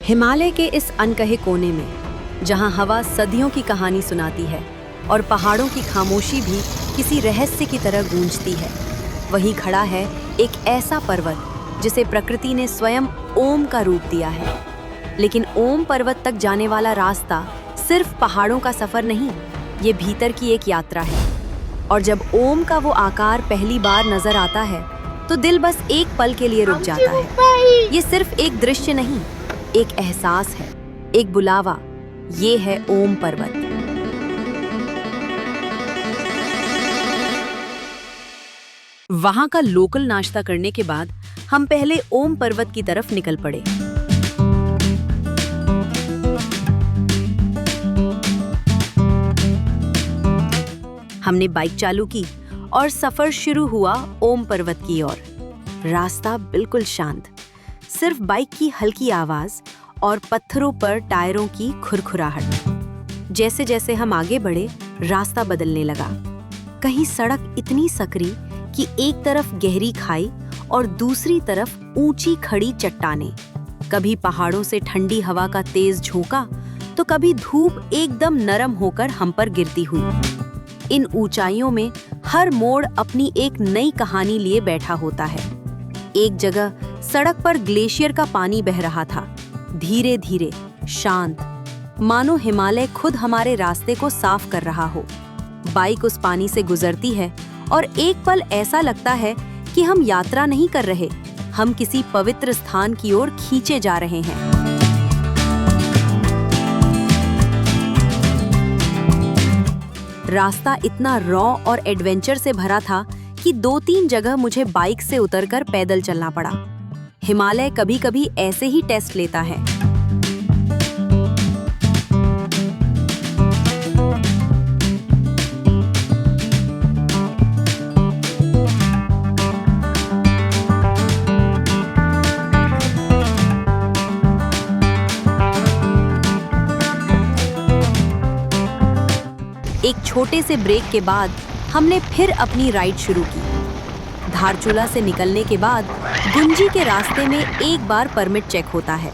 हिमालय के इस अनकहे कोने में, जहां हवा सदियों की कहानी सुनाती है और पहाड़ों की खामोशी भी किसी रहस्य की तरह गूंजती है, वहीं खड़ा है एक ऐसा पर्वत जिसे प्रकृति ने स्वयं ओम का रूप दिया है। लेकिन ओम पर्वत तक जाने वाला रास्ता सिर्फ पहाड़ों का सफर नहीं, ये भीतर की एक यात्रा है। और जब ओम का वो आकार पहली बार नजर आता है तो दिल बस एक पल के लिए रुक जाता है। ये सिर्फ एक दृश्य नहीं, एक एहसास है, एक बुलावा। ये है ओम पर्वत। वहां का लोकल नाश्ता करने के बाद हम पहले ओम पर्वत की तरफ निकल पड़े। हमने बाइक चालू की और सफर शुरू हुआ ओम पर्वत की ओर। रास्ता बिल्कुल शांत, सिर्फ बाइक की हल्की आवाज और पत्थरों पर टायरों की खुरखुराहट। जैसे जैसे हम आगे बढ़े, रास्ता बदलने लगा। कहीं सड़क इतनी सकरी कि एक तरफ गहरी खाई और दूसरी तरफ ऊंची खड़ी चट्टानें। कभी पहाड़ों से ठंडी हवा का तेज झोंका तो कभी धूप एकदम नरम होकर हम पर गिरती हुई। इन ऊंचाइयों में हर मोड़ अपनी एक नई कहानी लिए बैठा होता है। एक जगह सड़क पर ग्लेशियर का पानी बह रहा था, धीरे धीरे, शांत, मानो हिमालय खुद हमारे रास्ते को साफ कर रहा हो। बाइक उस पानी से गुजरती है और एक पल ऐसा लगता है कि हम यात्रा नहीं कर रहे, हम किसी पवित्र स्थान की ओर खींचे जा रहे हैं। रास्ता इतना रॉ और एडवेंचर से भरा था कि 2-3 जगह मुझे बाइक से उतरकर पैदल चलना पड़ा। हिमालय कभी-कभी ऐसे ही टेस्ट लेता है। एक छोटे से ब्रेक के बाद हमने फिर अपनी राइड शुरू की। धारचूला से निकलने के बाद गुंजी के रास्ते में एक बार परमिट चेक होता है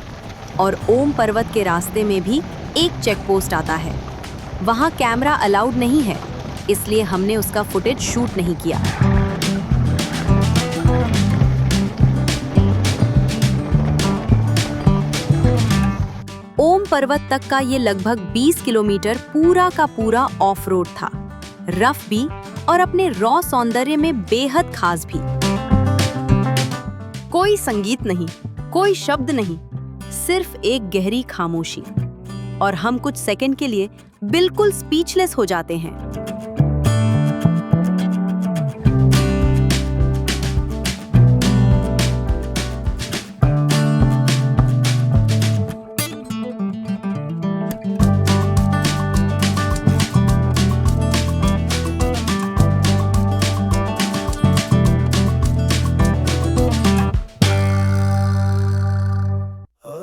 और ओम पर्वत के रास्ते में भी एक चेक पोस्ट आता है। वहाँ कैमरा अलाउड नहीं है, इसलिए हमने उसका फुटेज शूट नहीं किया। ओम पर्वत तक का ये लगभग 20 किलोमीटर पूरा का पूरा ऑफ रोड था, रफ भी और अपने रॉ सौंदर्य में बेहद खास भी। कोई संगीत नहीं, कोई शब्द नहीं, सिर्फ एक गहरी खामोशी, और हम कुछ सेकंड के लिए बिल्कुल स्पीचलेस हो जाते हैं।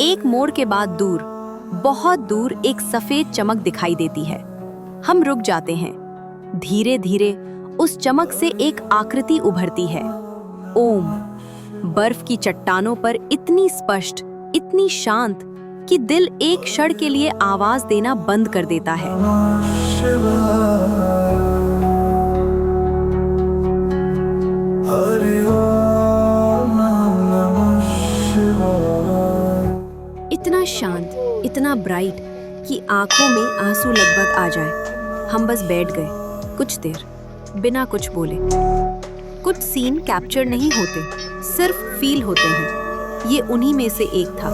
एक मोड़ के बाद दूर, बहुत दूर एक सफेद चमक दिखाई देती है। हम रुक जाते हैं। धीरे धीरे उस चमक से एक आकृति उभरती है, ओम। बर्फ की चट्टानों पर इतनी स्पष्ट, इतनी शांत कि दिल एक क्षण के लिए आवाज देना बंद कर देता है। इतना शांत, इतना ब्राइट कि आंखों में आंसू लगभग आ जाए। हम बस बैठ गए कुछ देर, बिना कुछ बोले। कुछ सीन कैप्चर नहीं होते, सिर्फ फील होते हैं। ये उन्हीं में से एक था।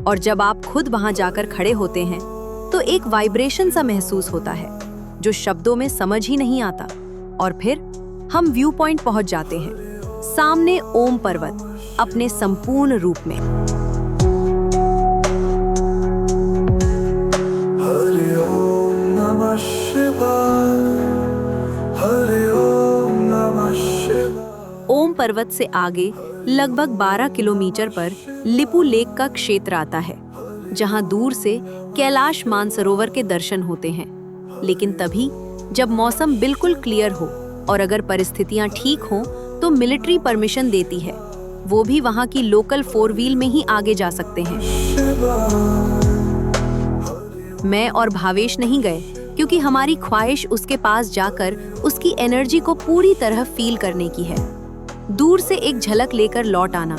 और जब आप खुद वहां जाकर खड़े होते हैं तो एक वाइब्रेशन सा महसूस होता है जो शब्दों में समझ ही नहीं आता। और फिर हम व्यू पॉइंट पहुंच जाते हैं, सामने ओम पर्वत अपने संपूर्ण रूप में। हरि ओम नमः शिवाय, हरि ओम नमः शिवाय। ओम पर्वत से आगे लगभग 12 किलोमीटर पर लिपू लेक का क्षेत्र आता है, जहां दूर से कैलाश मानसरोवर के दर्शन होते हैं। लेकिन तभी जब मौसम बिल्कुल क्लियर हो और अगर परिस्थितियां ठीक हों तो मिलिट्री परमिशन देती है वो भी वहाँ की लोकल 4 व्हील में ही आगे जा सकते हैं। मैं और भावेश नहीं गए क्योंकि हमारी ख्वाहिश उसके पास जाकर उसकी एनर्जी को पूरी तरह फील करने की है। दूर से एक झलक लेकर लौट आना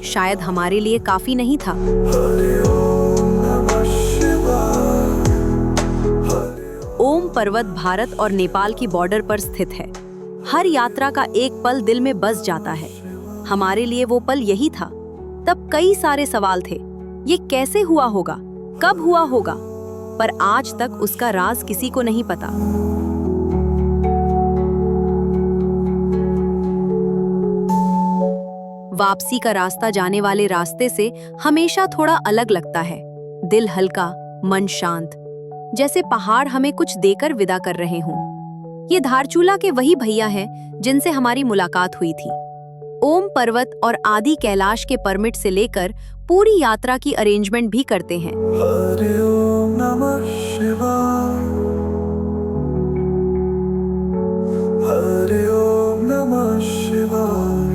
शायद हमारे लिए काफी नहीं था। ओम पर्वत भारत और नेपाल की बॉर्डर पर स्थित है। हर यात्रा का एक पल दिल में बस जाता है। हमारे लिए वो पल यही था। तब कई सारे सवाल थे, ये कैसे हुआ होगा, कब हुआ होगा, पर आज तक उसका राज किसी को नहीं पता। वापसी का रास्ता जाने वाले रास्ते से हमेशा थोड़ा अलग लगता है। दिल हल्का, मन शांत, जैसे पहाड़ हमें कुछ देकर विदा कर रहे हों। ये धारचूला के वही भैया हैं जिनसे हमारी मुलाकात हुई थी। ओम पर्वत और आदि कैलाश के परमिट से लेकर पूरी यात्रा की अरेंजमेंट भी करते हैं। हरि ओम नमः शिवाय, हरि ओम नमः शिवाय।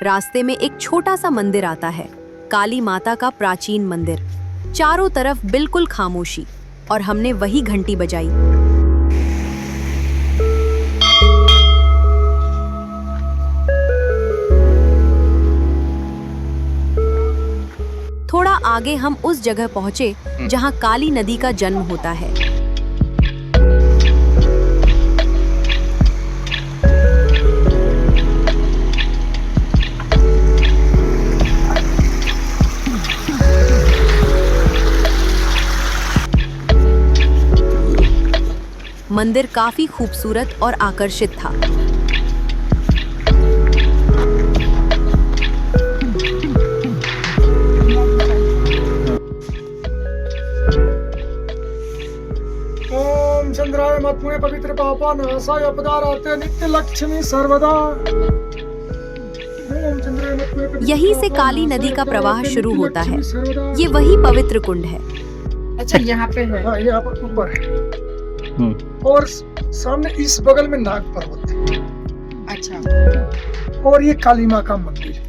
रास्ते में एक छोटा सा मंदिर आता है, काली माता का प्राचीन मंदिर। चारों तरफ बिल्कुल खामोशी और हमने वही घंटी बजाई। थोड़ा आगे हम उस जगह पहुंचे जहां काली नदी का जन्म होता है। मंदिर काफी खूबसूरत और आकर्षित था। ओम चंद्राय मत्मय पवित्र पापा नासाय पदाराते नित्य लक्ष्मी सर्वदा। ओम चंद्राय मत्मय पवित्र यहीं से काली नदी का प्रवाह शुरू होता है। ये वही पवित्र कुंड है। अच्छा, यहाँ पे है। हाँ, यहाँ पर ऊपर है और सामने इस बगल में नाग पर्वत है। अच्छा, और ये काली माँ का मंदिर है।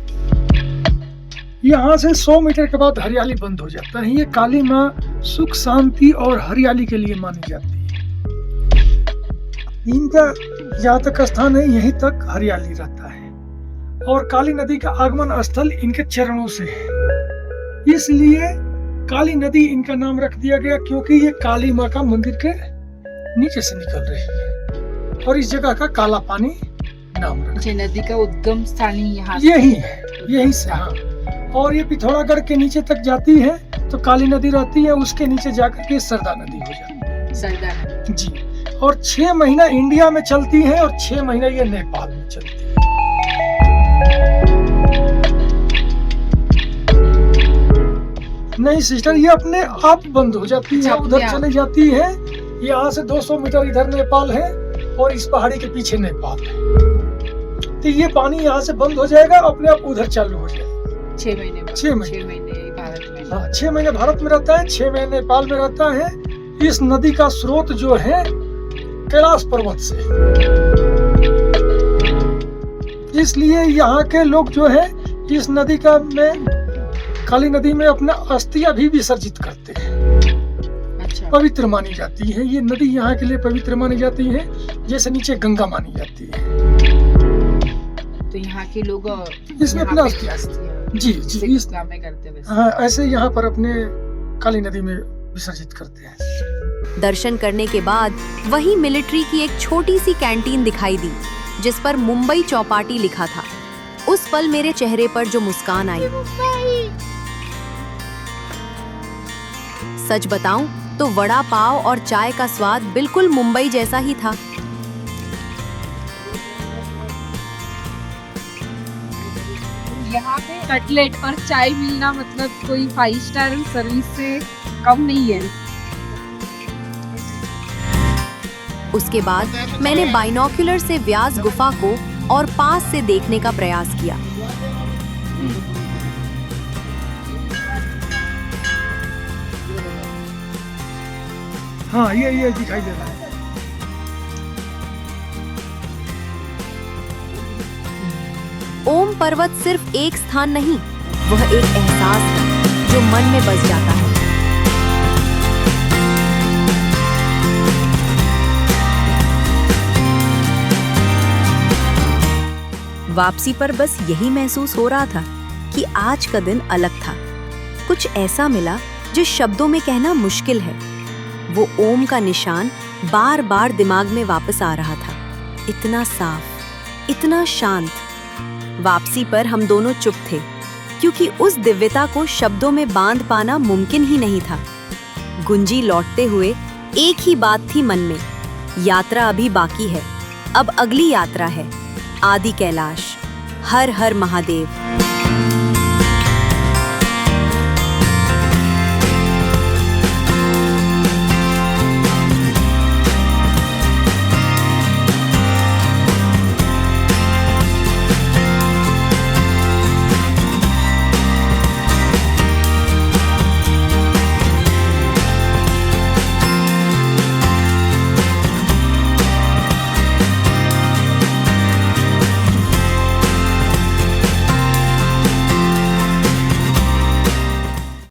यहाँ से 100 मीटर के बाद हरियाली बंद हो जाता है। ये काली माँ सुख शांति और हरियाली के लिए मानी जाती है। इनका जहाँ तक स्थान है यहीं तक हरियाली रहता है और काली नदी का आगमन स्थल इनके चरणों से है। इसलिए काली नदी इनका नाम रख दिया गया क्योंकि ये काली माँ का मंदिर के नीचे से निकल रही है और इस जगह का काला पानी नाम रखा। नदी का उद्गम स्थान ही यहाँ यही है, यही से। हाँ, और ये पिथौरागढ़ के नीचे तक जाती है तो काली नदी रहती है, उसके नीचे जाकर के सरदा नदी हो जाती है। सरदा नदी जी। और 6 महीना इंडिया में चलती है और 6 महीना ये नेपाल में चलती है। नहीं सिस्टर, ये अपने आप बंद हो जाती है, उधर चले जाती है। यहाँ से 200 मीटर इधर नेपाल है और इस पहाड़ी के पीछे नेपाल है। तो ये पानी यहाँ से बंद हो जाएगा, अपने आप उधर चालू हो जाएगा। 6 महीने 6 महीने भारत में। हाँ, 6 महीने भारत में रहता है, 6 महीने नेपाल में रहता है। इस नदी का स्रोत जो है कैलाश पर्वत से, इसलिए यहाँ के लोग जो है इस नदी का में काली नदी में अपना अस्थियां भी विसर्जित करते हैं। अच्छा। पवित्र मानी जाती है ये नदी, यहाँ के लिए पवित्र मानी जाती है जैसे नीचे गंगा मानी जाती है। तो यहाँ के लोग इसमें अपना जी इस में करते हैं। हाँ, ऐसे यहाँ पर अपने काली नदी में विसर्जित करते हैं। दर्शन करने के बाद वही मिलिट्री की एक छोटी सी कैंटीन दिखाई दी जिस पर मुंबई चौपाटी लिखा था। उस पल मेरे चेहरे पर जो मुस्कान आई, सच बताऊं तो वड़ा पाव और चाय का स्वाद बिल्कुल मुंबई जैसा ही था। यहाँ पे कटलेट और चाय मिलना मतलब कोई 5 स्टार सर्विस से कम नहीं है। उसके बाद मैंने बाइनोक्यूलर से व्यास गुफा को और पास से देखने का प्रयास किया। हाँ, ये दिखाई दे रहा है। ओम पर्वत सिर्फ एक स्थान नहीं, वह एक एहसास है जो मन में बस जाता है। वापसी पर बस यही महसूस हो रहा था कि आज का दिन अलग था। कुछ ऐसा मिला जो शब्दों में कहना मुश्किल है। वो ओम का निशान बार बार दिमाग में वापस आ रहा था, इतना साफ, इतना शांत। वापसी पर हम दोनों चुप थे, क्योंकि उस दिव्यता को शब्दों में बांध पाना मुमकिन ही नहीं था। गुंजी लौटते हुए एक ही बात थी मन में, यात्रा अभी बाकी है, अब अगली यात्रा है, आदि कैलाश। हर हर महादेव।